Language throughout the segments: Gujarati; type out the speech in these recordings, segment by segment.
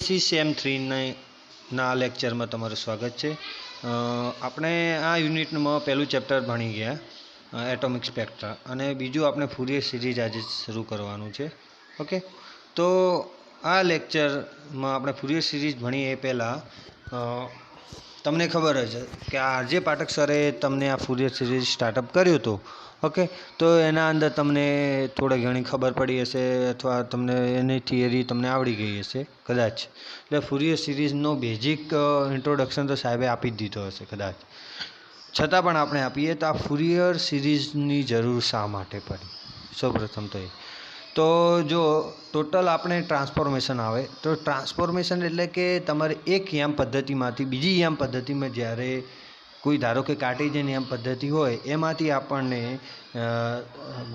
CM3 ના લેક્ચરમાં તમારું સ્વાગત છે। આપણે આ યુનિટમાં પહેલું ચેપ્ટર ભણી ગયા એટોમિક સ્પેક્ટ્રા અને બીજું આપણે ફુરિયર સિરીઝ આજે શરૂ કરવાનું છે। ઓકે, તો આ લેક્ચરમાં આપણે ફુરિયર સિરીઝ ભણીએ એ પહેલાં તમને ખબર જ કે આરજે પાઠક સરે તમને આ ફુરિયર સિરીઝ સ્ટાર્ટઅપ કર્યું હતું। ઓકે, તો એના અંદર તમને થોડી ઘણી ખબર પડી હશે અથવા તમને એની થિયરી તમને આવડી ગઈ હશે કદાચ। એટલે ફુરિયર સિરીઝનો બેઝિક ઇન્ટ્રોડક્શન તો સાહેબે આપી જ દીધો હશે કદાચ, છતાં પણ આપણે આપીએ તો આ ફુરિયર સિરીઝની જરૂર શા માટે પડી સૌપ્રથમ તો જો ટોટલ આપણે ટ્રાન્સફોર્મેશન આવે તો ટ્રાન્સફોર્મેશન એટલે કે તમારે એક યામ પદ્ધતિમાંથી બીજી યામ પદ્ધતિમાં જ્યારે કોઈ ધારો કે કાર્ટેશિયન યામ પદ્ધતિ હોય એમાંથી આપણને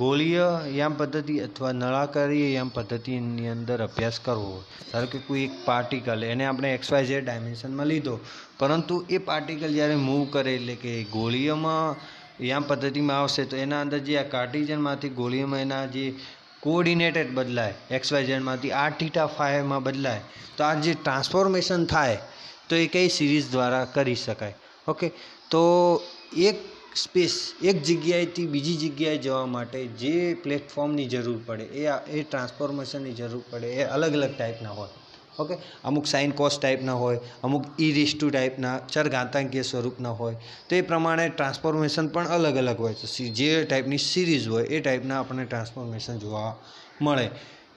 ગોળીય યામ પદ્ધતિ અથવા નળાકારીય યામ પદ્ધતિની અંદર અભ્યાસ કરવો હોય। ધારો કે કોઈ એક પાર્ટિકલ એને આપણે XYZ ડાયમેન્શનમાં લીધો, પરંતુ એ પાર્ટિકલ જ્યારે મૂવ કરે એટલે કે ગોળીયમાં યામ પદ્ધતિમાં આવશે તો એના અંદર જે આ કાર્ટેશિયનમાંથી ગોળીયમાં એના જે કોઓર્ડિનેટેડ બદલાય XYZમાંથી r θ φમાં બદલાય, તો આ જે ટ્રાન્સફોર્મેશન થાય તો એ કઈ સિરીઝ દ્વારા કરી શકાય। ઓકે, તો એક સ્પેસ એક જગ્યાએથી બીજી જગ્યાએ જવા માટે જે પ્લેટફોર્મની જરૂર પડે એ ટ્રાન્સફોર્મેશનની જરૂર પડે એ અલગ અલગ ટાઈપના હોય। ઓકે, અમુક સાઇન કોસ ટાઈપના હોય, અમુક e⁻ ટાઈપના ચરઘાતાંકીય સ્વરૂપના હોય, તો એ પ્રમાણે ટ્રાન્સફોર્મેશન પણ અલગ અલગ હોય છે। જે ટાઈપની સિરીઝ હોય એ ટાઈપના આપણને ટ્રાન્સફોર્મેશન જોવા મળે।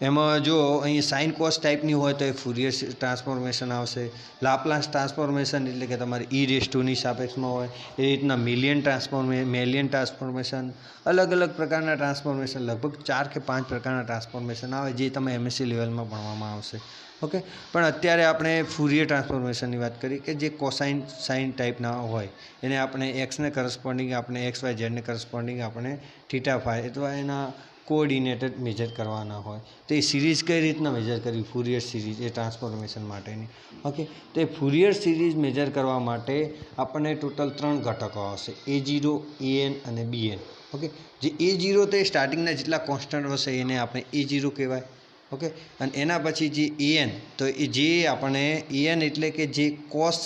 એમાં જો અહીં સાઇન કોસ ટાઈપની હોય તો એ ફુરિયર ટ્રાન્સફોર્મેશન આવશે। લાપ્લાસ ટ્રાન્સફોર્મેશન એટલે કે તમારે e⁻ની સાપેક્ષમાં હોય, એ રીતના મેલિયન ટ્રાન્સફોર્મેશન, અલગ અલગ પ્રકારના ટ્રાન્સફોર્મેશન લગભગ 4 કે 5 પ્રકારના ટ્રાન્સફોર્મેશન આવે જે તમે MSc લેવલમાં ભણવામાં આવશે। ઓકે, પણ અત્યારે આપણે ફુરિયર ટ્રાન્સફોર્મેશનની વાત કરી કે જે કોસાઇન સાઇન ટાઈપના હોય, એને આપણે એક્સને કરસ્પોન્ડિંગ આપણે XYZને કરસ્પોન્ડિંગ આપણે θ φ અથવા એના કોઓર્ડિનેટેડ મેજર કરવાના હોય, તો એ સિરીઝ કઈ રીતના મેજર કરવી ફુરિયર સિરીઝ એ ટ્રાન્સફોર્મેશન માટેની। ઓકે, તો એ ફુરિયર સિરીઝ મેજર કરવા માટે આપણને ટોટલ 3 ઘટકો આવશે, A0, AN અને BN। ઓકે, જે A0 તો એ સ્ટાર્ટિંગના જેટલા કોન્સ્ટન્ટ હશે એને આપણે A0 કહેવાય। ઓકે, અને એના પછી જે AN તો એ જે આપણે AN એટલે કે જે કોસ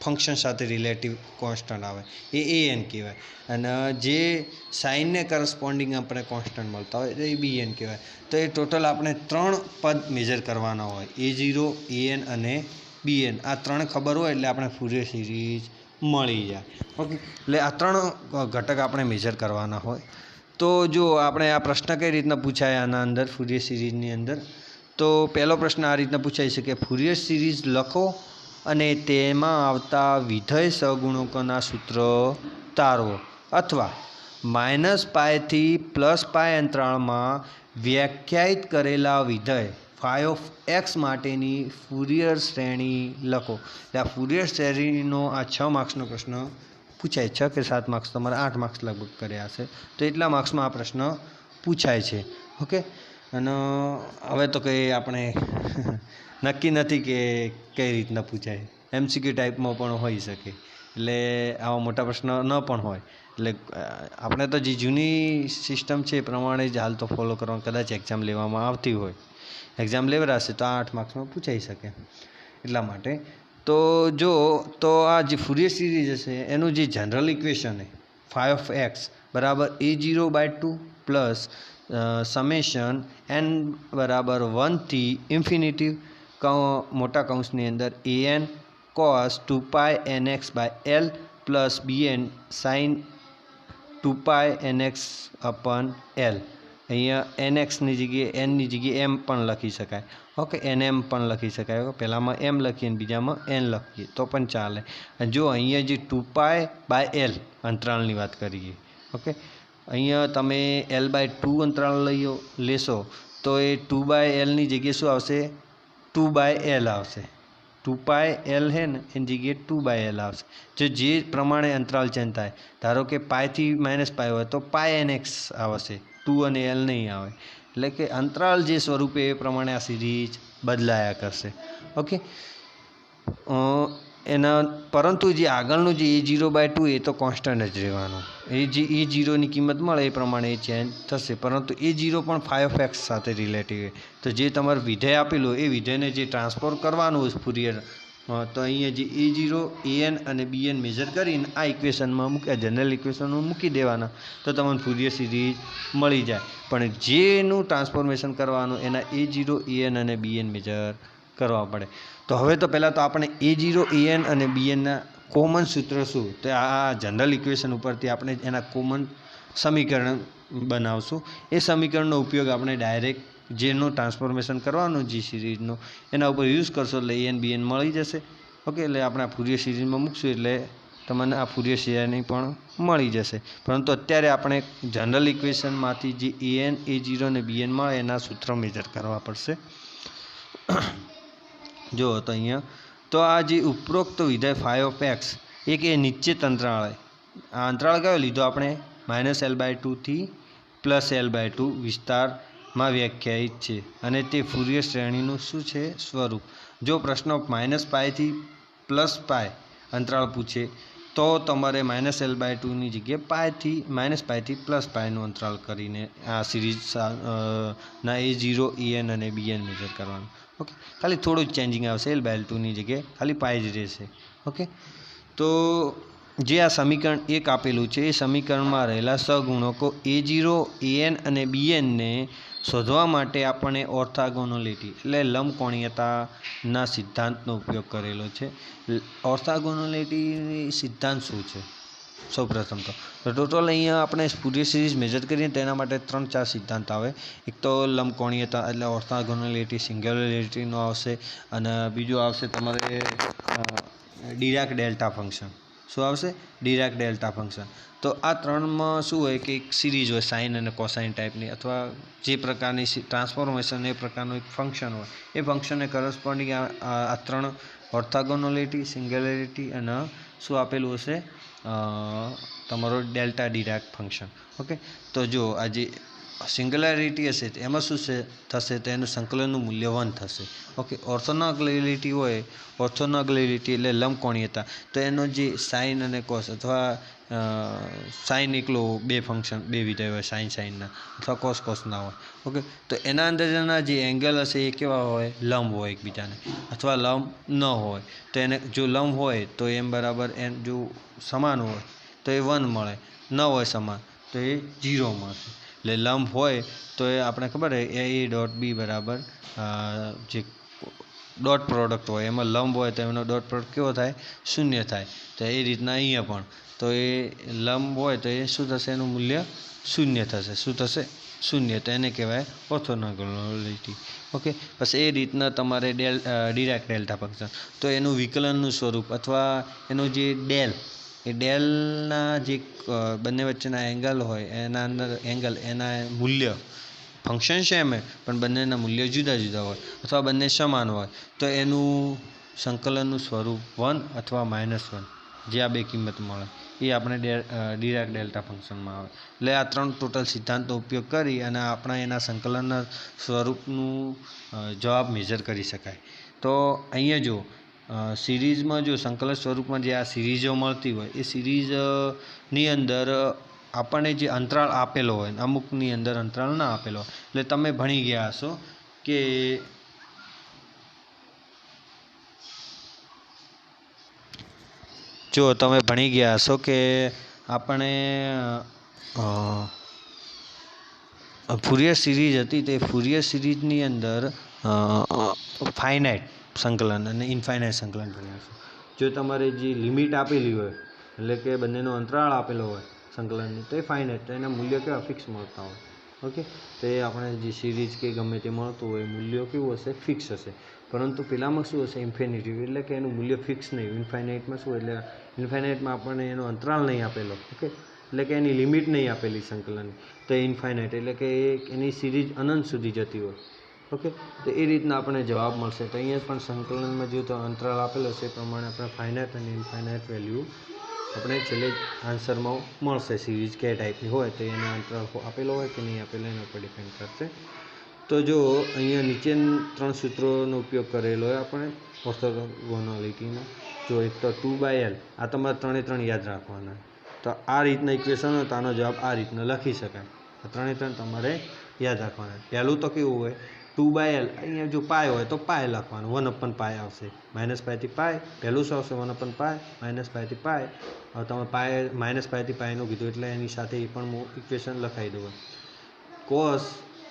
ફંક્શન સાથે રિલેટિવ કોન્સ્ટન્ટ આવે એ AN કહેવાય, અને જે સાઇનને કરસ્પોન્ડિંગ આપણે કોન્સ્ટન્ટ મળતા હોય તો એ BN કહેવાય। તો એ ટોટલ આપણે 3 પદ મેજર કરવાના હોય, A0, AN અને BN। આ 3 ખબર હોય એટલે આપણે ફુરિયર સિરીઝ મળી જાય। ઓકે, એટલે આ 3 ઘટક આપણે મેજર કરવાના હોય। તો જો આપણે આ પ્રશ્ન કઈ રીતના પૂછાય આના અંદર ફુરિયર સિરીઝની અંદર, તો પહેલો પ્રશ્ન આ રીતના પૂછાઈ શકે, ફુરિયર સિરીઝ લખો અને તેમાં આવતા વિધેય સહગુણકોના સૂત્ર તારવો, અથવા -π થી +π અંતરાળમાં વ્યાખ્યાયિત કરેલા વિધેય φ(x) માટેની ફુરિયર શ્રેણી લખો। એટલે આ ફુરિયર શ્રેણીનો આ 6 માર્ક્સનો પ્રશ્ન પૂછાય, 6 કે 7 માર્ક્સ, તમારે 8 માર્ક્સ લગભગ કર્યા હશે, તો એટલા માર્ક્સમાં આ પ્રશ્ન પૂછાય છે। ઓકે, અને હવે તો કંઈ આપણે નક્કી નથી કે કઈ રીતના પૂછાય, MCQ ટાઈપમાં પણ હોઈ શકે, એટલે આવા મોટા પ્રશ્ન ન પણ હોય। એટલે આપણે તો જે જૂની સિસ્ટમ છે એ પ્રમાણે જ હાલ તો ફોલો કરવાનું, કદાચ એક્ઝામ લેવામાં આવતી હોય, એક્ઝામ લેવડાશે તો આ 8 માર્ક્સમાં પૂછાઈ શકે એટલા માટે। તો જો તો આ જે ફુરિયર સિરીઝ હશે એનું જે જનરલ ઇક્વેશન છે φ(x) બરાબર A0/2 પ્લસ સમેશન n બરાબર 1 થી ઇન્ફિનિટી મોટા કૌંસની અંદર AN cos 2πnx/L plus BN sin 2πnx/L। અહીંયા nxની જગ્યાએ nની જગ્યાએ m પણ લખી શકાય। ઓકે, nm પણ લખી શકાય, પહેલામાં m લખીએ અને બીજામાં n લખીએ તો પણ ચાલે। જો અહીંયા જે 2π/L અંતરાળની વાત કરીએ, ઓકે, અહીંયા તમે L/2 અંતરાળ લેશો તો એ 2/Lની જગ્યાએ શું આવશે, 2/L આવશે। 2πL છે ને એની જગ્યાએ 2/L આવશે। જો જે પ્રમાણે અંતરાલ ચેન્જ થાય, ધારો કે π થી -π હોય તો πnx આવશે, 2 અને L નહીં આવે, એટલે કે અંતરાલ જે સ્વરૂપે એ પ્રમાણે આ સિરીઝ બદલાયા કરશે। ઓકે, એના પરંતુ જે આગળનું જે A0/2 એ તો કોન્સ્ટન્ટ જ રહેવાનું. A0ની કિંમત મળે એ પ્રમાણે એ ચેન્જ થશે, પરંતુ A0 પણ φ(x) સાથે રિલેટિવ છે. તો જે તમારે વિધેય આપેલું એ વિધેયને જે ટ્રાન્સફોર્મ કરવાનું હોય ફુરિયર, તો અહીંયા જે A0, AN અને BN મેજર કરીને આ ઇક્વેશનમાં જનરલ ઇક્વેશનમાં મૂકી દેવાના, તો તમને ફુરિયર સિરીઝ મળી જાય. પણ જેનું ટ્રાન્સફોર્મેશન કરવાનું એના A0, AN અને BN મેજર કરવા પડે. તો હવે તો પહેલાં તો આપણે A0, AN અને BNના કોમન સૂત્ર શું, તો આ જનરલ ઇક્વેશન ઉપરથી આપણે એના કોમન સમીકરણ બનાવશું. એ સમીકરણનો ઉપયોગ આપણે ડાયરેક્ટ જેનું ટ્રાન્સફોર્મેશન કરવાનું જે સિરીઝનું એના ઉપર યુઝ કરશો એટલે AN BN મળી જશે. ઓકે, એટલે આપણે આ ફુરિયર સિરીઝમાં મૂકશું એટલે તમને આ ફુરિયર સિરીઝની પણ મળી જશે. પરંતુ અત્યારે આપણે જનરલ ઇક્વેશનમાંથી જે AN, A0 અને BN મળે એના સૂત્ર મેજર કરવા પડશે. જો તો અહીંયા તો આ જે ઉપરોક્ત વિધેય φ(x) એક એ નિશ્ચિત અંતરાળ, આ અંતરાળ કયો લીધો આપણે, -L/2 થી +L/2 વિસ્તારમાં વ્યાખ્યાયિત છે, અને તે ફુરિયર શ્રેણીનું શું છે, સ્વરૂપ. જો પ્રશ્ન -π થી +π અંતરાળ પૂછે તો તમારે -L/2ની જગ્યાએ -π થી +πનું અંતરાળ કરીને આ સિરીઝ ના A0, AN અને BN મેજર કરવાનું. ઓકે, ખાલી થોડું જ ચેન્જિંગ આવશે, L/2ની જગ્યાએ ખાલી π જ રહેશે. ઓકે, તો જે આ સમીકરણ 1 આપેલું છે એ સમીકરણમાં રહેલા સહગુણકો A0, AN અને BNને શોધવા માટે આપણે ઓર્થોગોનાલિટી એટલે લંબકોણીયતાના સિદ્ધાંતનો ઉપયોગ કરેલો છે. ઓર્થોગોનાલિટી સિદ્ધાંત શું છે? સૌપ્રથમ તો ટોટલ અહીંયા આપણે ફુરિયર સિરીઝ મેજર કરીએ તેના માટે 3-4 સિદ્ધાંત આવે. એક તો લંબકોણીયતા એટલે ઓર્થોગોનાલિટી સિંગ્યુલારિટીનો આવશે, અને બીજું આવશે તમારે ડીરાક ડેલ્ટા ફંક્શન. શું આવશે? Dirac delta function. તો આ ત્રણમાં શું હોય કે એક સિરીઝ હોય સાઇન અને કોસાઇન ટાઈપની, અથવા જે પ્રકારની ટ્રાન્સફોર્મેશન એ પ્રકારનું એક ફંક્શન હોય, એ ફંક્શનને કરસ્પોન્ડિંગ આ ત્રણ ઓર્થોગોનાલિટી, સિંગ્યુલારિટી અને શું આપેલું હશે, તમારો ડેલ્ટા ડીરાક ફંક્શન. ઓકે, તો જો આ જે સિંગ્યુલારિટી હશે એમાં શું થશે, તો એનું સંકલનનું મૂલ્ય 1 થશે. ઓકે, ઓર્થોગોનાલિટી હોય, ઓર્થોગોનાલિટી એટલે લંબકોણીયતા, તો એનો જે સાઇન અને કોસ, અથવા સાઇન એકલો બે ફંક્શન બે વિધેય હોય સાઇનના, અથવા કોસના હોય. ઓકે, તો એના અંદરના જે એંગલ હશે એ કેવા હોય, લંબ હોય એકબીજાને, અથવા લંબ ન હોય તો એને જો લંબ હોય તો એમ બરાબર એમ, જો સમાન હોય તો એ 1 મળે, ન હોય સમાન તો એ 0 મળશે. એટલે લંબ હોય તો એ આપણે ખબર હોય A.B બરાબર જે ડોટ પ્રોડક્ટ હોય એમાં લંબ હોય તો એનો ડોટ પ્રોડક્ટ કેવો થાય, 0 થાય. તો એ રીતના અહીંયા પણ તો એ લંબ હોય તો એ શું થશે, એનું મૂલ્ય 0 થશે. શું થશે? 0. તો એને કહેવાય ઓર્થોગોનાલિટી. ઓકે, પછી એ રીતના તમારે ડીરાક ડેલ્ટા ફંક્શન, તો એનું વિકલનનું સ્વરૂપ અથવા એનું જે એ ડેલના જે બંને વચ્ચેના એંગલ હોય એના અંદર એંગલ એના મૂલ્ય ફંક્શન સેમ પણ બંનેના મૂલ્ય જુદા જુદા હોય, અથવા બંને સમાન હોય તો એનું સંકલનનું સ્વરૂપ 1 અથવા -1, જે આ બે કિંમત મળે એ આપણે ડીરાક ડેલ્ટા ફંક્શનમાં આવે. એટલે આ 3 ટોટલ સિદ્ધાંતનો ઉપયોગ કરી અને આપણે એના સંકલનના સ્વરૂપનું જવાબ મેજર કરી શકાય. તો અહીંયા જો સિરીઝમાં જો સંકલન સ્વરૂપમાં જે આ સિરીઝો મળતી હોય એ સિરીઝની અંદર આપણને જે અંતરાળ આપેલો હોય, અમુકની અંદર અંતરાળ ના આપેલો હોય, એટલે તમે ભણી ગયા હશો કે આપણે ફુરિયર સિરીઝ હતી તે ફુરિયર સિરીઝની અંદર ફાઇનાઇટ સંકલન અને ઇન્ફાઇનાઇટ સંકલન ભણ્યા છે. જો તમારે જે લિમિટ આપેલી હોય એટલે કે બંનેનો અંતરાળ આપેલો હોય સંકલનની, તો એ ફાઇનાઇટ, તો એના મૂલ્યો કેવા ફિક્સ મળતા હોય. ઓકે, તો એ આપણે જે સિરીઝ કે ગમે તે મળતું હોય મૂલ્યો કેવું હશે, ફિક્સ હશે. પરંતુ પેલામાં શું હશે, ઇન્ફિનિટી, એટલે કે એનું મૂલ્ય ફિક્સ નહીં. ઇન્ફાઇનાઇટમાં શું, એટલે ઇન્ફાઇનાઇટમાં આપણને એનો અંતરાળ નહીં આપેલો. ઓકે, એટલે કે એની લિમિટ નહીં આપેલી સંકલનની, તો એ ઇન્ફાઇનાઇટ એટલે કે એની સિરીઝ અનંત સુધી જતી હોય. ઓકે, તો એ રીતના આપણને જવાબ મળશે. તો અહીંયા પણ સંકલનમાં જો તો અંતરાળ આપેલો છે એ પ્રમાણે આપણે ફાઇનાઇટ અને ઇન્ફાઇનાઇટ વેલ્યુ આપણે છેલ્લે આન્સરમાં મળશે. સિરીઝ કયા ટાઈપની હોય તો એના અંતરાળ આપેલો હોય કે નહીં આપેલો એના ઉપર ડિપેન્ડ કરશે. તો જો અહીંયા નીચે 3 સૂત્રોનો ઉપયોગ કરેલો હોય આપણે ઓર્થોગોનાલિટીમાં, જો એક તો 2/L, આ તમારે 3 યાદ રાખવાના. તો આ રીતના ઇક્વેશન હોય તો આનો જવાબ આ રીતના લખી શકાય. આ 3 તમારે યાદ રાખવાના. પહેલું તો કેવું હોય, 2/L, અહીંયા જો પાય હોય તો પાય લખવાનું, 1/પાય આવશે. -પાયથી પાય, પહેલું શું આવશે, 1/પાય, -પાયથી પાય. હવે તમે પાય -પાયથી પાયનું કીધું એટલે એની સાથે એ પણ હું ઇક્વેશન લખાઈ દઉં. cos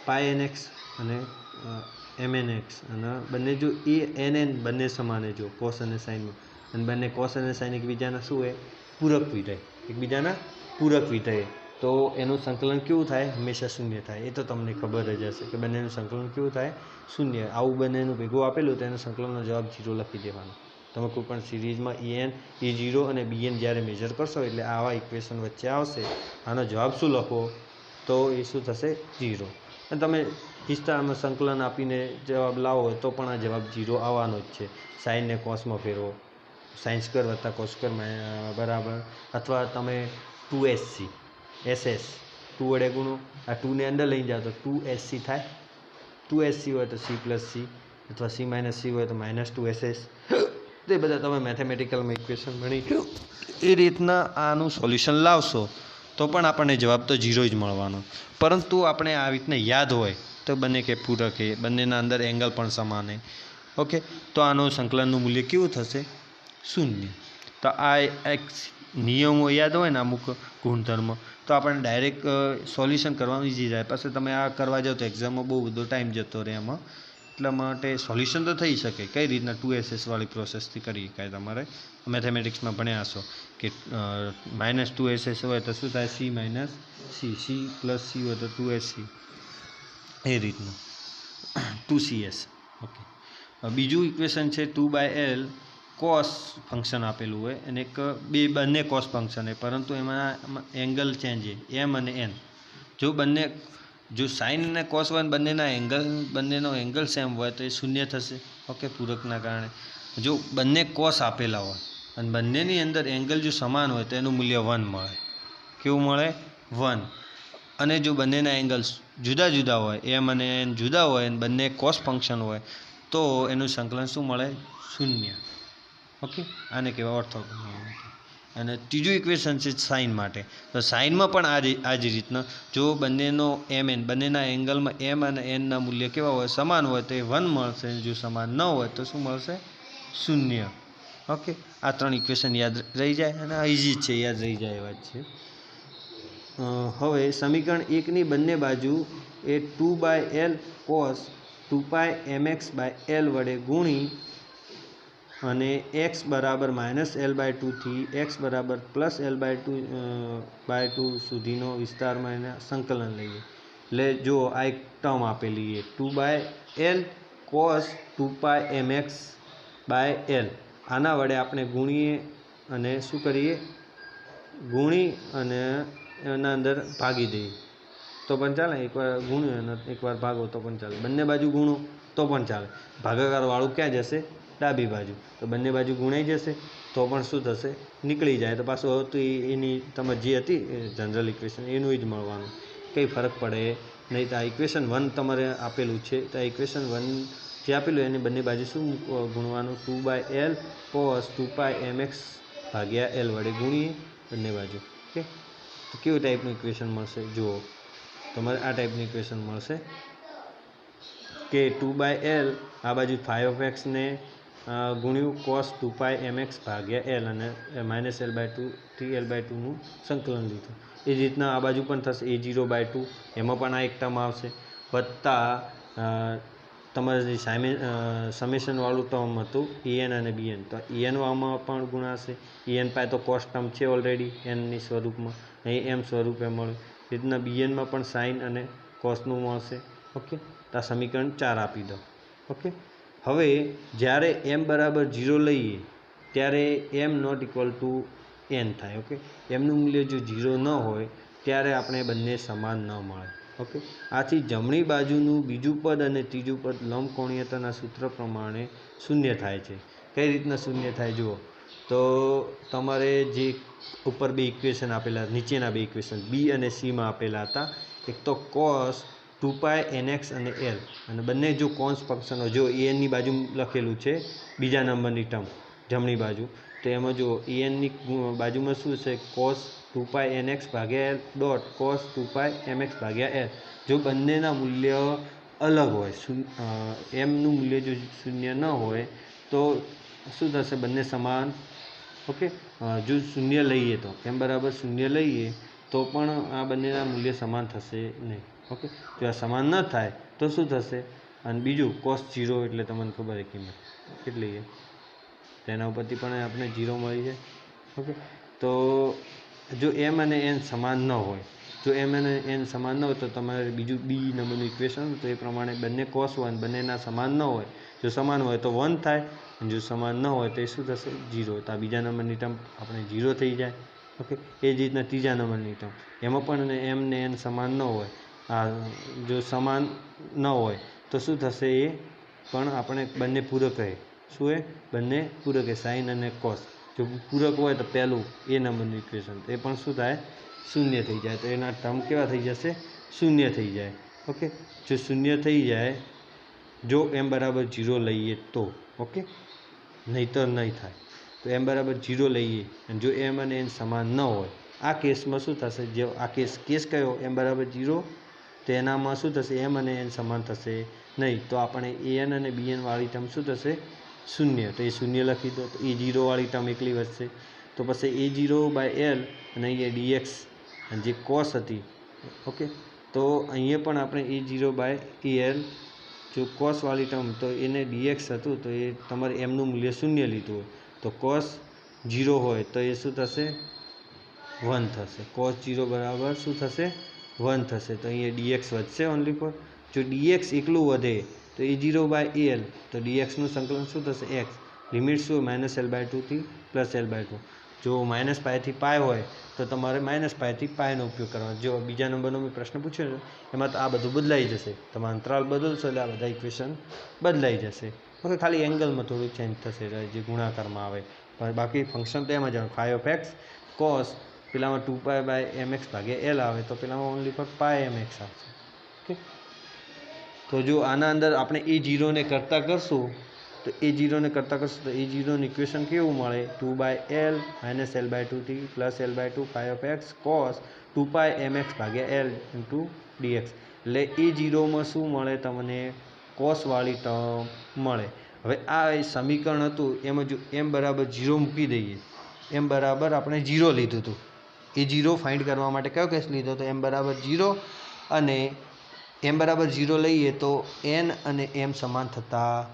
πnx અને mnx, અને બંને જો nn બંને સમાને જો cos અને સાઇનમાં, અને બંને cos અને સાઇન એકબીજાના શું હોય, પૂરક વિધેય, એકબીજાના પૂરક વિધેય. તો એનું સંકલન કેવું થાય, હંમેશા શૂન્ય થાય. એ તો તમને ખબર જ હશે કે બંનેનું સંકલન કેવું થાય, શૂન્ય. આવું બંનેનું ભેગું આપેલું તો એનું સંકલનનો જવાબ 0 લખી દેવાનો. તમે કોઈ પણ સિરીઝમાં E0 અને Bn જ્યારે મેજર કરશો એટલે આવા ઇક્વેશન વચ્ચે આવશે, આનો જવાબ શું લખો, તો એ શું થશે, 0. અને તમે વિસ્તારમાં સંકલન આપીને જવાબ લાવો તો પણ આ જવાબ 0 આવવાનો જ છે. સાઇનને કોસમાં ફેરવો, sin² + cos² બરાબર, અથવા તમે 2SC SS 2 વડે ગુણો, આ 2ને અંદર લઈ જાઓ તો 2SC થાય. 2SC હોય તો C + C, અથવા C - C હોય તો -2SS. તે બધા તમે મેથેમેટિકલમાં ઇક્વેશન ભણી એ રીતના આનું સોલ્યુશન લાવશો તો પણ આપણને જવાબ તો 0 જ મળવાનો. પરંતુ આપણે આ રીતના યાદ હોય તો બંને કે પૂરક, બંનેના અંદર એંગલ પણ સમાન. ઓકે, તો આનું સંકલનનું મૂલ્ય કેવું થશે, 0. તો આ એક નિયમો યાદ હોય ને, અમુક ગુણધર્મ, તો આપણને ડાયરેક્ટ સોલ્યુશન કરવાનું ઇઝી જાય. પછી તમે આ કરવા જાઓ તો એક્ઝામમાં બહુ બધો ટાઈમ જતો રહે એમાં. એટલા માટે સોલ્યુશન તો થઈ શકે. કઈ રીતના 2SS વાળી પ્રોસેસથી કરી શકાય. તમારે મેથેમેટિક્સમાં ભણ્યા હશો કે -2SS હોય તો શું થાય, C - C + C હોય તો 2SC, એ રીતનું 2CS. ઓકે, બીજું ઇક્વેશન છે 2/L cos ફંક્શન આપેલું હોય અને એક બંને cos ફંક્શન હોય, પરંતુ એમાં એંગલ ચેન્જ છે, m અને n. જો સાઇન અને કોસ હોય બંનેનો એંગલ સેમ હોય તો એ 0 થશે. ઓકે, પૂરકના કારણે. જો બંને કોસ આપેલા હોય અને બંનેની અંદર એંગલ જો સમાન હોય તો એનું મૂલ્ય 1 મળે. કેવું મળે, 1. અને જો બંનેના એંગલ્સ જુદા જુદા હોય, m અને n જુદા હોય અને બંને કોસ ફંક્શન હોય તો એનું સંકલન શું મળે, 0. ઓકે, આને કહેવાય ઓર્થોગોનલ. અને ત્રીજું ઇક્વેશન છે સાઇન માટે. તો સાઇનમાં પણ આ જ રીતના જો બંનેના એંગલમાં m અને nના મૂલ્ય કેવા હોય, સમાન હોય તો એ 1 મળશે. જો સમાન ન હોય તો શું મળશે, 0. ઓકે, આ 3 ઇક્વેશન યાદ રહી જાય અને ઇઝી છે, યાદ રહી જાય એવા જ છે. હવે સમીકરણ 1ની બંને બાજુ એ 2/L cos 2πmx/L વડે ગુણી અને x બરાબર -L/2 થી x બરાબર +L/2 સુધીનો વિસ્તારમાં એના સંકલન લઈએ. એટલે જો આ એક ટર્મ આપેલી છે 2/L cos 2πmx/L, આના વડે આપણે ગુણીએ અને શું કરીએ, ગુણી અને એના અંદર ભાગી દઈએ તો પણ ચાલે. એકવાર ગુણ્યું અને એકવાર ભાગો તો પણ ચાલે. બંને બાજુ ગુણો તો પણ ચાલે. ભાગાકારવાળું ક્યાં જશે, ડાબી બાજુ. તો બંને બાજુ ગુણાઈ જશે તો પણ શું થશે, નીકળી જાય. તો પાછું હવે તો એની તમે જે હતી જનરલ ઇક્વેશન એનું જ મળવાનું, કંઈ ફરક પડે નહીં. તો આ ઇક્વેશન 1 તમારે આપેલું છે, તો આ ઇક્વેશન 1 જે આપેલું એની બંને બાજુ શું ગુણવાનું, 2/L cos 2πmx/L વડે ગુણીએ બંને બાજુ. ઓકે, તો કેવું ટાઈપનું ઇક્વેશન મળશે, જુઓ તમારે આ ટાઈપનું ઇક્વેશન મળશે કે 2/L આ બાજુ 5x ને ગુણ્યું cos 2πmx/L અને -L/2 થી L/2નું સંકલન લીધું. એ જ રીતના આ બાજુ પણ થશે A0/2, એમાં પણ આ એક ટર્મ આવશે, વત્તા તમારે જે સમેશનવાળું ટર્મ હતું an અને bn, તો an વાળામાં પણ ગુણાશે. an પાસે તો કોસ ટર્મ છે ઓલરેડી nની સ્વરૂપમાં, અહીં m સ્વરૂપે મળે. રીતના bnમાં પણ સાઇન અને કોસનું મળશે. ઓકે, તો આ સમીકરણ 4 આપી દો. ઓકે, હવે જ્યારે m બરાબર 0 લઈએ ત્યારે m ≠ n થાય. ઓકે, mનું મૂલ્ય જો 0 ન હોય ત્યારે આપણે બંને સમાન ન મળે. ઓકે, આથી જમણી બાજુનું બીજું પદ અને ત્રીજું પદ લંબકોણીયતાના સૂત્ર પ્રમાણે 0 થાય છે. કઈ રીતના 0 થાય જુઓ, તો તમારે જે ઉપર બે ઇક્વેશન આપેલા, નીચેના બે ઇક્વેશન બી અને સીમાં આપેલા હતા, એક તો cos 2πnx અને L, અને બંને જો કોન્સ ફંક્શન હોય, જો એની બાજુ લખેલું છે બીજા નંબરની ટર્મ, જમણી બાજુ, તો એમાં જો એનની બાજુમાં શું છે, કોસ 2π nx ભાગ્યા એલ ડોટ કોસ 2π mx ભાગ્યા એલ. જો બંનેના મૂલ્ય અલગ હોય, એમનું મૂલ્ય જો શૂન્ય ન હોય તો શું થશે, બંને સમાન. ઓકે, જો શૂન્ય લઈએ તો એમ બરાબર શૂન્ય લઈએ તો પણ આ બંનેના મૂલ્ય સમાન થશે નહીં. ઓકે, જો આ સમાન ન થાય તો શું થશે, અને બીજું કોસ 0 એટલે તમને ખબર છે કિંમત કેટલી છે, તેના ઉપરથી પણ આપણે 0 મળી છે. ઓકે, તો જો એમ અને એન સમાન ન હોય, જો એમ અને એન સમાન ન હોય તો તમારે બીજું બી નંબરનું ઇક્વેશન, તો એ પ્રમાણે બંને કોસ 1 બંનેના સમાન ન હોય, જો સમાન હોય તો 1 થાય, અને જો સમાન ન હોય તો એ શું થશે, 0. તો આ બીજા નંબરની ટર્મ આપણે 0 થઈ જાય. ઓકે, એ જ રીતના ત્રીજા નંબરની ટર્મ, એમાં પણ એમ ને એન સમાન ન હોય, જો સમાન ન હોય તો શું થશે, એ પણ આપણે બંને પૂરક રહે. શું એ બંને પૂરક છે, સાઇન અને કોસ. જો પૂરક હોય તો પહેલું એ નંબરનું ઇક્વેશન, એ પણ શું થાય, શૂન્ય થઈ જાય. તો એના ટર્મ કેવા થઈ જશે, શૂન્ય થઈ જાય. ઓકે, જો શૂન્ય થઈ જાય, જો એમ બરાબર 0 લઈએ તો. ઓકે, નહીંતર નહીં થાય. તો એમ બરાબર 0 લઈએ અને જો એમ અને એન સમાન ન હોય, આ કેસમાં શું થશે, જે આ કેસ કયો, એમ બરાબર 0, તો એનામાં શું થશે, એમ અને એન સમાન થશે નહીં. તો આપણે એન અને બીએન વાળી ટર્મ શું થશે, શૂન્ય. તો એ શૂન્ય લખી દો, તો E0 વાળી ટર્મ એકલી વધશે. તો પછી A0/L અને અહીંયા dx, અને જે કોસ હતી. ઓકે, તો અહીંયા પણ આપણે A0/L, જો કોસવાળી ટર્મ, તો એને dx હતું, તો એ તમારે એમનું મૂલ્ય શૂન્ય લીધું હોય, તો કોસ 0 હોય તો એ શું થશે, 1 થશે. કોસ 0 બરાબર શું થશે, 1 થશે. તો અહીંયા dx વધશે ઓનલી ફોર. જો dx એકલું વધે તો A0/L, તો dxનું સંકલન શું થશે, x. લિમિટ શું, -L/2 થી +L/2. જો -π થી π હોય તો તમારે -π થી πનો ઉપયોગ કરવાનો. જો બીજા નંબરનો મેં પ્રશ્ન પૂછ્યો છે એમાં તો આ બધું બદલાઈ જશે, તમે અંતરાલ બદલશો એટલે આ બધા ઇક્વેશન બદલાઈ જશે. ઓકે, ખાલી એંગલમાં થોડું ચેન્જ થશે, જે ગુણાકારમાં આવે, પણ બાકી ફંક્શન તો એમ જ આવે. φ(x) cos, પેલામાં 2π/mx ભાગ્યા L આવે, તો પેલામાં ઓનલી પર πmx આવશે. ઓકે, તો જો આના અંદર આપણે A0 ને કરતાં કરશું, તો A0 ને કરતાં કરશું તો A0નું ઇક્વેશન કેવું મળે, 2/L -L/2 થી +L/2 φ(x) cos 2πmx ભાગ્યા L dx. એટલે A0માં શું મળે તમને, કોસવાળી ટર્મ મળે. હવે આ સમીકરણ હતું એમાં જો m બરાબર 0 મૂકી દઈએ, m બરાબર આપણે 0 લીધું હતું, A0 ફાઇન્ડ કરવા માટે કયો કેસ લીધો હતો, m બરાબર 0, અને m બરાબર 0 લઈએ તો n અને m સમાન થતા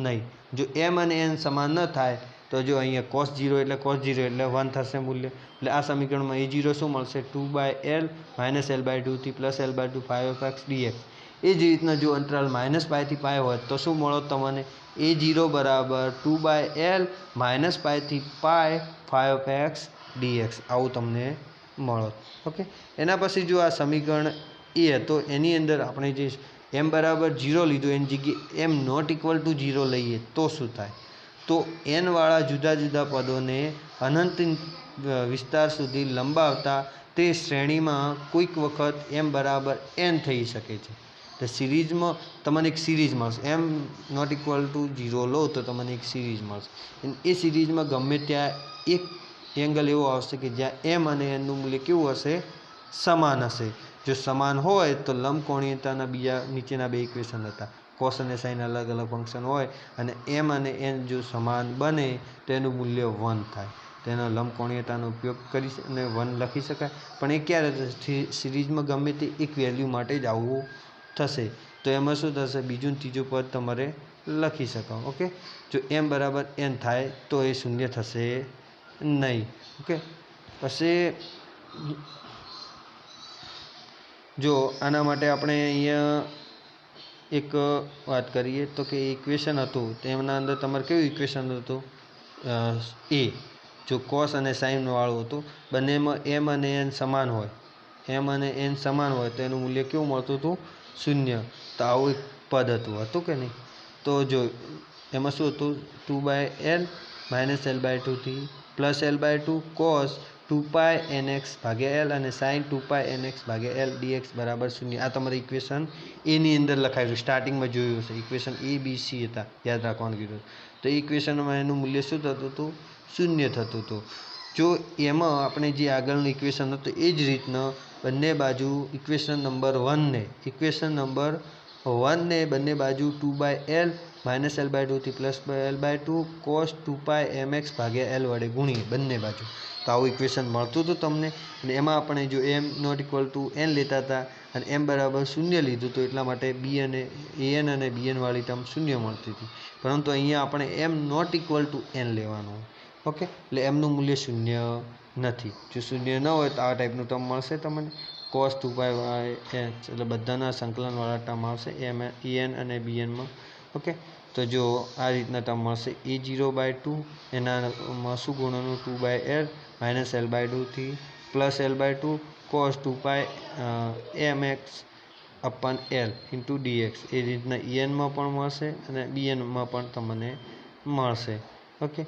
નહીં. જો m અને n સમાન ન થાય તો જો અહીંયા cos 0 એટલે cos 0 એટલે 1 થશે મૂલ્ય. એટલે આ સમીકરણમાં A0 શું મળશે, 2/L -L/2 થી +L/2 φ(x) dx. એ જ રીતના જો અંતરાલ -π થી π હોય તો શું મળો તમને, A0 બરાબર 2/L -π થી π φ(x) dx, આવું તમને મળો. ઓકે, એના પછી જો આ સમીકરણ એ હતો એની અંદર આપણે જે m બરાબર 0 લીધું એની જગ્યાએ m ≠ 0 લઈએ તો શું થાય, તો n વાળા જુદા જુદા પદોને અનંત વિસ્તાર સુધી લંબાવતા તે શ્રેણીમાં કોઈક વખત m બરાબર n થઈ શકે છે. તો સિરીઝમાં તમને એક સિરીઝ મળશે, m ≠ 0 લો તો તમને એક સિરીઝ મળશે. એ સિરીઝમાં ગમે ત્યાં એક એંગલ એવો આવશે કે જ્યાં m અને nનું મૂલ્ય કેવું હશે, સમાન હશે. જો સમાન હોય તો લંબકોણીયતાના બીજા નીચેના બે ઇક્વેશન હતા, કોસ અને સાઇન અલગ અલગ ફંક્શન હોય અને m અને n જો સમાન બને તો એનું મૂલ્ય 1 થાય. તેનો લંબકોણીયતાનો ઉપયોગ કરી અને 1 લખી શકાય. પણ એ ક્યારે, સિરીઝમાં ગમે તે એક વેલ્યુ માટે જ આવું થશે. તો એમાં શું થશે, બીજું ત્રીજું પદ તમારે લખી શકો. ઓકે, જો m બરાબર n થાય તો એ શૂન્ય થશે નહીં. ઓકે, પછી જો આના માટે આપણે અહીંયા એક વાત કરીએ તો કે ઇક્વેશન હતું તેમના અંદર તમારે કેવું ઇક્વેશન હતું, એ જો કોસ અને સાઇન વાળું હતું, બંનેમાં m અને n સમાન હોય, m અને n સમાન હોય તો એનું મૂલ્ય કેવું મળતું હતું, શૂન્ય. તો આવું એક પદ હતું કે નહીં. તો જો એમાં શું હતું, 2/L -L/2 થી +L/2 cos 2πnx ભાગ્યા L અને sin 2πnx ભાગ્યા L dx બરાબર 0. આ તમારે ઇક્વેશન એની અંદર લખાયેલું, સ્ટાર્ટિંગમાં જોયું હશે, ઇક્વેશન A B C હતા, યાદ રાખવાનું કીધું. તો તો ઇક્વેશનમાં એનું મૂલ્ય શું થતું હતું? 0 થતું હતું. જો એમાં આપણે જે આગળનું ઇક્વેશન હતું એ જ રીતના બંને બાજુ ઇક્વેશન નંબર 1ને બંને બાજુ 2/l -l/2 થી +l/2 cos 2πmx ભાગ્યા l વડે ગુણીએ બંને બાજુ, તો આવું ઇક્વેશન મળતું હતું તમને. અને એમાં આપણે જો m=n લેતા હતા અને m બરાબર 0 લીધું હતું, એટલા માટે an અને bn વાળી ટર્મ 0 મળતી હતી. પરંતુ અહીંયા આપણે m=n લેવાનું. ઓકે, એટલે એમનું મૂલ્ય 0 નથી. જો 0 ન હોય તો આ ટાઈપનું ટર્મ મળશે તમને, cos 2πx, એટલે બધાના સંકલનવાળા ટર્મ આવશે en અને bnમાં. ઓકે, તો જો આ રીતના ટર્મ મળશે a02, એનામાં શું ગુણવાનું 2/l -l/2 થી +l/2 cos 2πmx l dx. એ રીતના enમાં પણ મળશે અને bnમાં પણ તમને મળશે. ઓકે,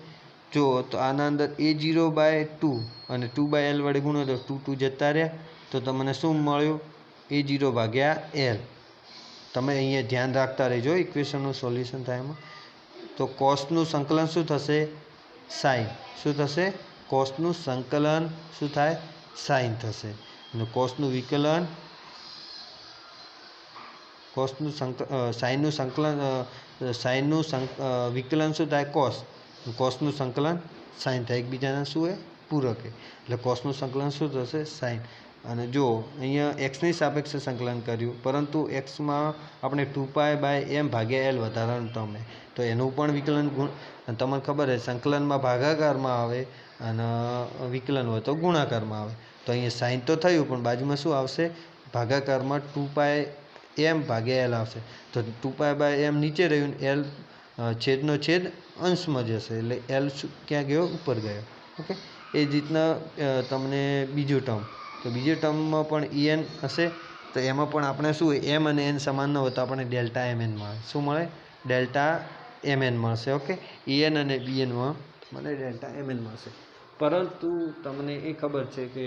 જો તો આના અંદર a02 અને 2/l વડે ગુણો તો 2 જતા રહ્યા, તો તમને શું મળ્યું? a0/l. તમે અહીંયા ધ્યાન રાખતા રહેજો ઇક્વેશનનું સોલ્યુશન થાય એમાં. તો કોસનું સંકલન શું થશે? સાઇન. શું થશે? કોસનું સંકલન શું થાય? સાઇન થશે. અને કોસનું વિકલન, સાઇનનું વિકલન શું થાય? કોસ. કોસનું સંકલન સાઇન થાય. એકબીજાના શું હોય? પૂરક. એટલે કોસનું સંકલન શું થશે? સાઇન. અને જો અહીંયા એક્સની સાપેક્ષે સંકલન કર્યું, પરંતુ એક્સમાં આપણે 2πm/l વધારાનું ટર્મ છે, તો એનું પણ વિકલન તમને ખબર છે સંકલનમાં ભાગાકારમાં આવે અને વિકલન હોય તો ગુણાકારમાં આવે. તો અહીંયા સાઇન તો થયું, પણ બાજુમાં શું આવશે? ભાગાકારમાં 2πm/l આવશે. તો 2πm નીચે રહ્યું, l છેદનો છેદ અંશમાં જશે, એટલે l ક્યાં ગયો? ઉપર ગયો. ઓકે, એ જ રીતના તમને બીજું ટર્મ, તો બીજા ટર્મમાં પણ en હશે, તો એમાં પણ આપણે શું m અને n સમાન ન હોય તો આપણે Δmn મળે. શું મળે? Δmn મળશે. ઓકે, en અને bnમાં મને Δmn મળશે. પરંતુ તમને એ ખબર છે કે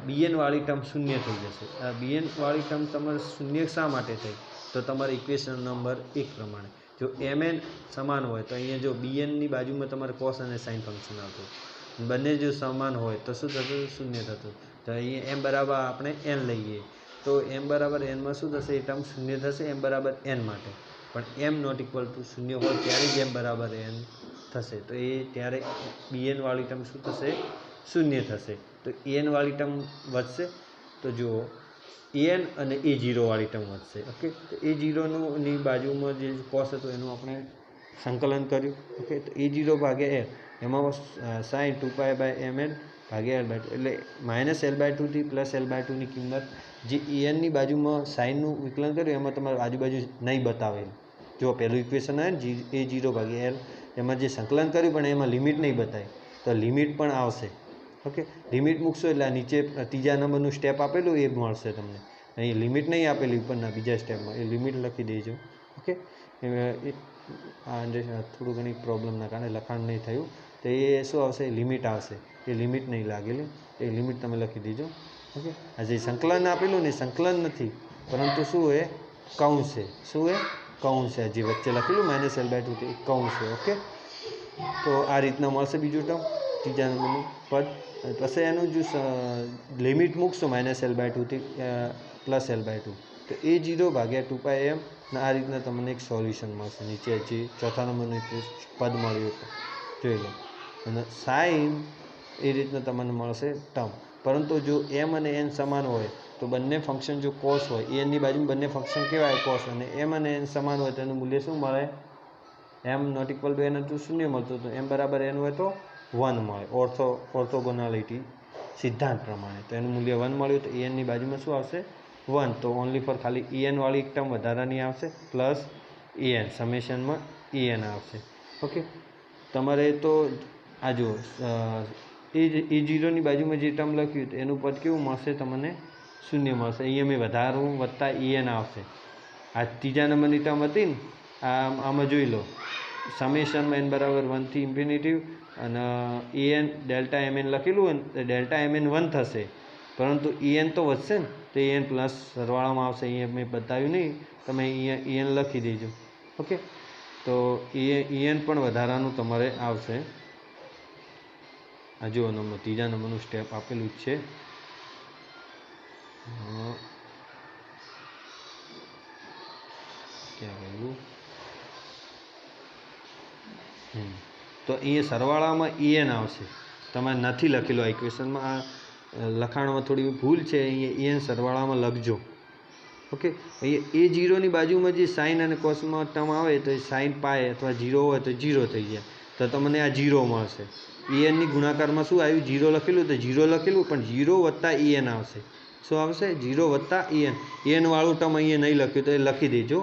bn વાળી ટર્મ 0 થઈ જશે. આ bn વાળી ટર્મ તમારે 0 શા માટે થઈ? તો તમારે ઇક્વેશન નંબર 1 પ્રમાણે જો mn સમાન હોય તો અહીંયા જો bnની બાજુમાં તમારે cos અને sin ફંક્શન આવતું, બંને જો સમાન હોય તો શું થતું? 0 થતું. તો અહીંયા m બરાબર આપણે n લઈએ, તો m બરાબર n માં શું થશે? એ ટર્મ 0 થશે m બરાબર n માટે. પણ m ≠ 0 હોય ત્યારે જ m બરાબર n થશે. તો એ ત્યારે bn વાળી ટર્મ શું થશે? 0 થશે. તો an વાળી ટર્મ વધશે. તો જુઓ an અને a0 વાળી ટર્મ વધશે. ઓકે, તો a0ની બાજુમાં જે cos હતું એનું આપણે સંકલન કર્યું. ઓકે, તો a0/l એમાં sin 2πmn/l/2, એટલે -l/2 થી +l/2 ની કિંમત જે anની બાજુમાં સાઇનનું વિકલન કર્યું એમાં તમારે આજુબાજુ નહીં બતાવેલું. જો પહેલું ઇક્વેશન આવે ને a0/l, એમાં જે સંકલન કર્યું પણ એમાં લિમિટ નહીં બતાવી, તો લિમિટ પણ આવશે. ઓકે, લિમિટ મૂકશો એટલે આ નીચે ત્રીજા નંબરનું સ્ટેપ આપેલું એ મળશે તમને. અહીં લિમિટ નહીં આપેલી ઉપરના બીજા સ્ટેપમાં, એ લિમિટ લખી દેજો. ઓકે, થોડું ઘણી પ્રોબ્લેમના કારણે લખાણ નહીં થયું, તો એ શું આવશે? લિમિટ આવશે. એ લિમિટ નહીં લાગેલી, એ લિમિટ તમે લખી દેજો. ઓકે, આ જે સંકલન આપેલું ને સંકલન નથી, પરંતુ શું એ કૌંસ છે. શું એ કૌંસ છે? જે વચ્ચે લખેલું -l/2 એ કૌંસ છે. ઓકે, તો આ રીતના મળશે બીજું ટર્મ, ત્રીજા નંબરનું પદ. પછી એનું જો લિમિટ મૂકશો -l/2 થી +l/2, તો a0/2πm આ રીતના તમને એક સોલ્યુશન મળશે. નીચે જે ચોથા નંબરનું એક પદ મળ્યું હતું જોઈ લો. અને સાઇન એ રીતના તમને મળશે ટર્મ. પરંતુ જો m અને n સમાન હોય તો બંને ફંક્શન જો cos હોય, એનની બાજુમાં બંને ફંક્શન કેવાય cos, અને m અને n સમાન હોય તો એનું મૂલ્ય શું મળે? m ≠ n હતું 0 મળતું, તો m બરાબર n હોય તો 1 મળે. ઓર્થોગોનાલિટી સિદ્ધાંત પ્રમાણે તો એનું મૂલ્ય 1 મળ્યું. તો enની બાજુમાં શું આવશે? 1. તો ઓનલી ફોર ખાલી en વાળી એક ટર્મ વધારાની આવશે, પ્લસ en સમેશનમાં en આવશે. ઓકે, તમારે તો આ જો a0ની બાજુમાં જે ટર્મ લખ્યું તો એનું પદ કેવું મળશે? તમને 0 મળશે. અહીંયા મેં વધારું વત્તા en આવશે. આ ત્રીજા નંબરની ટર્મ હતી ને, આમાં જોઈ લો સમેશનમાં n બરાબર 1 થી ઇન્ફિનિટી અને en Δmn લખેલું હોય ને, Δmn 1 થશે, પરંતુ en તો વધશે ને, તો en પ્લસ સરવાળામાં આવશે. અહીંયા મેં બતાવ્યું નહીં, તમે અહીંયા en લખી દેજો. ઓકે, તો en પણ વધારાનું તમારે આવશે. આ જો ત્રીજા નંબરનું સ્ટેપ આપેલું જ છે. ક્યાં ગયું? તો અહીંયા સરવાળામાં en આવશે. તમારે નથી લખેલું આ ઇક્વેશનમાં, આ લખાણમાં થોડી ભૂલ છે. અહીંયા en સરવાળામાં લખજો. ઓકે, અહીંયા A0ની બાજુમાં જે સાઇન અને કોસમાં ટર્મ આવે તો એ સાઇન પાય અથવા 0 હોય તો 0 થઈ જાય, તો તમને આ 0 મળશે. ની ગુણાકારમાં શું આવ્યું? 0 લખેલું તો 0 લખેલું, પણ 0 વત્તા en આવશે. શું આવશે? 0 વત્તા en વાળું ટર્મ અહીંયા નહીં લખ્યું તો એ લખી દેજો,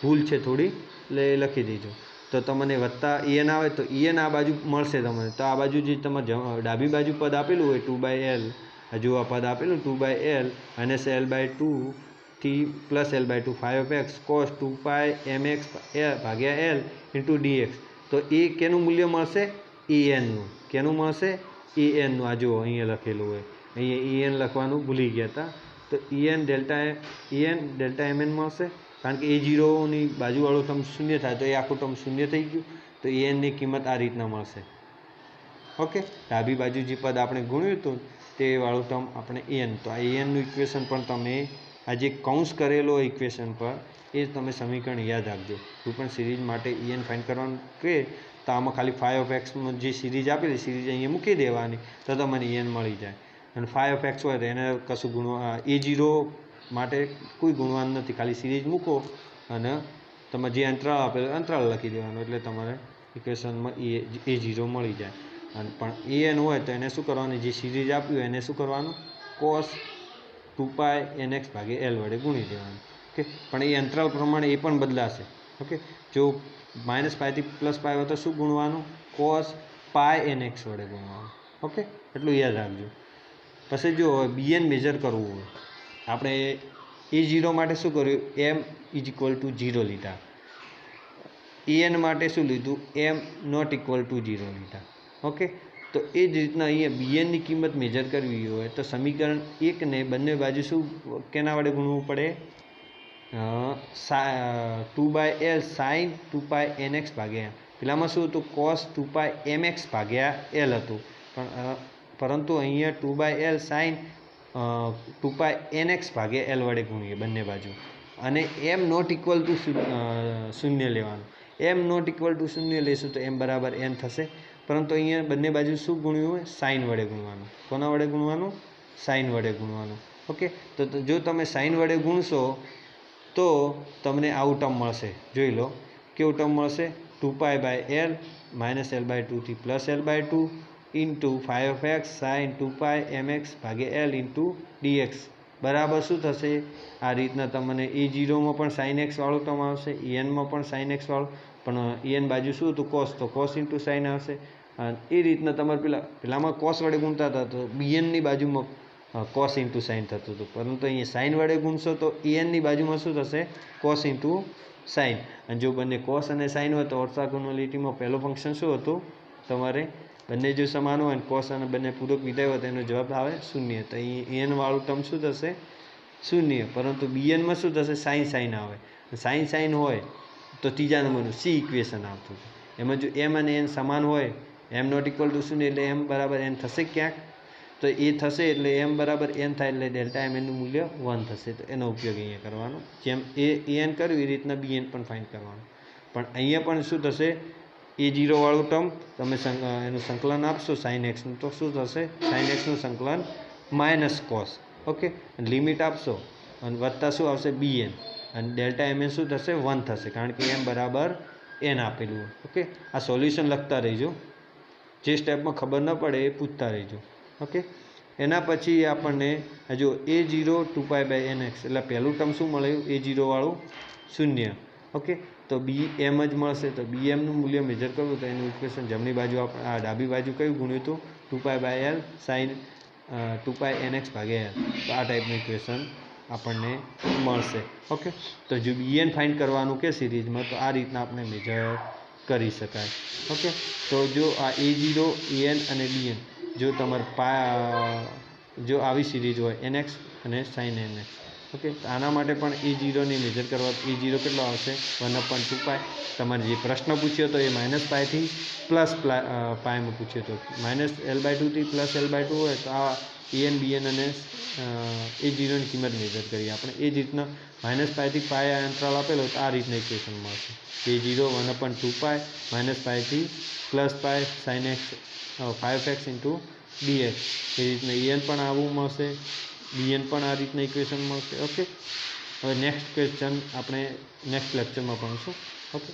ભૂલ છે થોડી, એટલે એ લખી દેજો. તો તમને વત્તા en આવે તો en આ બાજુ મળશે તમને. તો આ બાજુ જે તમારે ડાબી બાજુ પદ આપેલું હોય 2/l, હજુ આ પદ આપેલું 2/l માઇનસ l/2 થી plus l/2 5x cos 2π mx ભાગ્યા l ઇન્ટુ dx. તો એ કેનું મૂલ્ય મળશે? en નું. કેનું મળશે? en નું. આ જો અહીંયા લખેલું હોય, અહીંયા en લખવાનું ભૂલી ગયા હતા. તો en ડેલ્ટા mn મળશે, કારણ કે A0ની બાજુવાળું ટર્મ શૂન્ય થાય તો એ આખું ટર્મ શૂન્ય થઈ ગયું. તો ની કિંમત આ રીતના મળશે. ઓકે, ડાબી બાજુ જે પદ આપણે ગુણ્યું હતું તે વાળું ટર્મ આપણે en. તો આ નું ઇક્વેશન પણ તમે આ જે કૌંસ કરેલો ઇક્વેશન પર એ તમે સમીકરણ યાદ રાખજો. કોઈ પણ સિરીઝ માટે en ફાઇન્ડ કરવાનું કે તો આમાં ખાલી 5x જે સિરીઝ આપેલી સિરીઝ અહીંયા મૂકી દેવાની તો તમને en મળી જાય. અને 5x હોય તો એને કશું ગુણવા, A0 માટે કોઈ ગુણવાનું નથી, ખાલી સિરીઝ મૂકો અને તમે જે અંતરાળ આપેલો અંતરાળ લખી દેવાનો એટલે તમારે ઇક્વેશનમાં A0 મળી જાય. અને પણ en હોય તો એને શું કરવાનું? જે સિરીઝ આપ્યું એને શું કરવાનું? cos 2π nx ભાગ્યા l વડે ગુણી દેવાનું. ઓકે, પણ એ અંતરાલ પ્રમાણે એ પણ બદલાશે. ઓકે, જો -π થી +π હોય તો શું ગુણવાનું? cos π nx વડે ગુણવાનું. ઓકે, એટલું યાદ રાખજો. પછી જો bn મેજર કરવું હોય, આપણે A0 માટે શું કર્યું? m = 0 લીધા. en માટે શું લીધું? m ≠ 0 લીધા. ઓકે, તો એ જ રીતના અહીંયા bnની કિંમત મેજર કરવી હોય તો સમીકરણ 1 ને બંને બાજુ શું કેના વડે ગુણવું પડે? 2/l sin 2π nx ભાગ્યા, પેલામાં શું હતું? cos 2π mx ભાગ્યા l હતું, પરંતુ અહીંયા 2/l sin 2π nx ભાગ્યા l વડે ગુણીએ બંને બાજુ. અને m ≠ 0 લેવાનું. m ≠ 0 લેશું તો m બરાબર n થશે, પરંતુ અહીંયા બંને બાજુ શું ગુણ્યું હોય? સાઇન વડે ગુણવાનું. કોના વડે ગુણવાનું? સાઇન વડે ગુણવાનું. ઓકે, તો જો તમે સાઇન વડે ગુણશો તો તમને આવું ટર્મ મળશે. જોઈ લો કેવું ટર્મ મળશે? 2π/l માઇનસ l/2 થી plus l/2 into 5x sin 2π mx ભાગ્યા l ઇન્ટુ dx બરાબર શું થશે? આ રીતના તમને A0માં પણ sin x વાળું ટર્મ આવશે, en માં પણ sin x વાળું, પણ en બાજુ શું હતું? cos, તો cos ઇન્ટુ sin આવશે. એ રીતના તમારે પેલામાં cos વડે ગુણતા હતા તો bnની બાજુમાં cos ઇન્ટુ sin થતું હતું, પરંતુ અહીંયા sin વડે ગુણશો તો enની બાજુમાં શું થશે? cos into sin. અને જો બંને cos અને sin હોય તો ઓર્થોગોનાલિટીમાં પહેલું ફંક્શન શું હતું? તમારે બંને જો સમાન હોય અને cos અને બંને પૂરક વિધેય હોય તો એનો જવાબ આવે 0. તો અહીં n વાળું ટર્મ શું થશે? 0. પરંતુ bnમાં શું થશે? sin આવે. sin હોય તો ત્રીજા નંબરનું C ઇક્વેશન આવતું હતું. એમાં જો m અને n સમાન હોય, m ≠ 0 એટલે m બરાબર n થશે ક્યાંક, તો એ થશે એટલે m બરાબર n થાય એટલે ડેલ્ટા mn નું મૂલ્ય 1 થશે. તો એનો ઉપયોગ અહીંયા કરવાનો. જેમ an કર્યું એ રીતના bn પણ ફાઇન્ડ કરવાનું. પણ અહીંયા પણ શું થશે? A0 વાળું ટર્મ તમે એનું સંકલન આપશો sin x નું તો શું થશે? sin x નું સંકલન માઇનસ cos. ઓકે, લિમિટ આપશો અને વત્તા શું આવશે? bn, અને ડેલ્ટા mn શું થશે? 1 થશે, કારણ કે m બરાબર n આપેલું હોય. ઓકે, આ સોલ્યુશન લખતા રહીજો, જે સ્ટેપમાં ખબર ન પડે એ પૂછતા રહીજો. ઓકે, એના પછી આપણને જો A0 2π/nx એટલે પહેલું ટર્મ શું મળ્યું? A0 વાળું 0. ઓકે, તો bm જ મળશે. તો bm નું મૂલ્ય મેજર કરવું તો એનું ઇક્વેશન જમણી બાજુ આપણે આ ડાબી બાજુ કયું ગુણ્યું હતું? 2π/l sin 2π nx ભાગ્યા l. તો આ ટાઈપનું ઇક્વેશન આપણને મળશે. ઓકે, તો જો bn ફાઇન્ડ કરવાનું કે સિરીઝમાં તો આ રીતના આપણે મેજર કરી શકાય. ઓકે, તો જો આ A0, an અને bn જો તમારે જો આવી સિરીઝ હોય nx અને sin nx ઓકે, તો આના માટે પણ E0 ની મેજર કરવા E0 કેટલો આવશે 1/2π. તમારે જે પ્રશ્ન પૂછ્યો હતો એ -πથી પ્લસ પાયમાં પૂછ્યો હતો. -L/2 થી +L/2 હોય તો આ an bn અને E0 ની કિંમત મેજર કરીએ આપણે. એ જ રીતના -πથી π આ અંતરાલ આપેલો તો આ રીતના ઇક્વેશન મળશે. A0 1/2π -πથી +π sin x 5x × dx. એ રીતના an પણ આવું મળશે, bn પણ આ રીતના ઇક્વેશન મળશે. ઓકે, હવે નેક્સ્ટ ક્વેશ્ચન આપણે નેક્સ્ટ લેક્ચરમાં ભણીશું. ઓકે.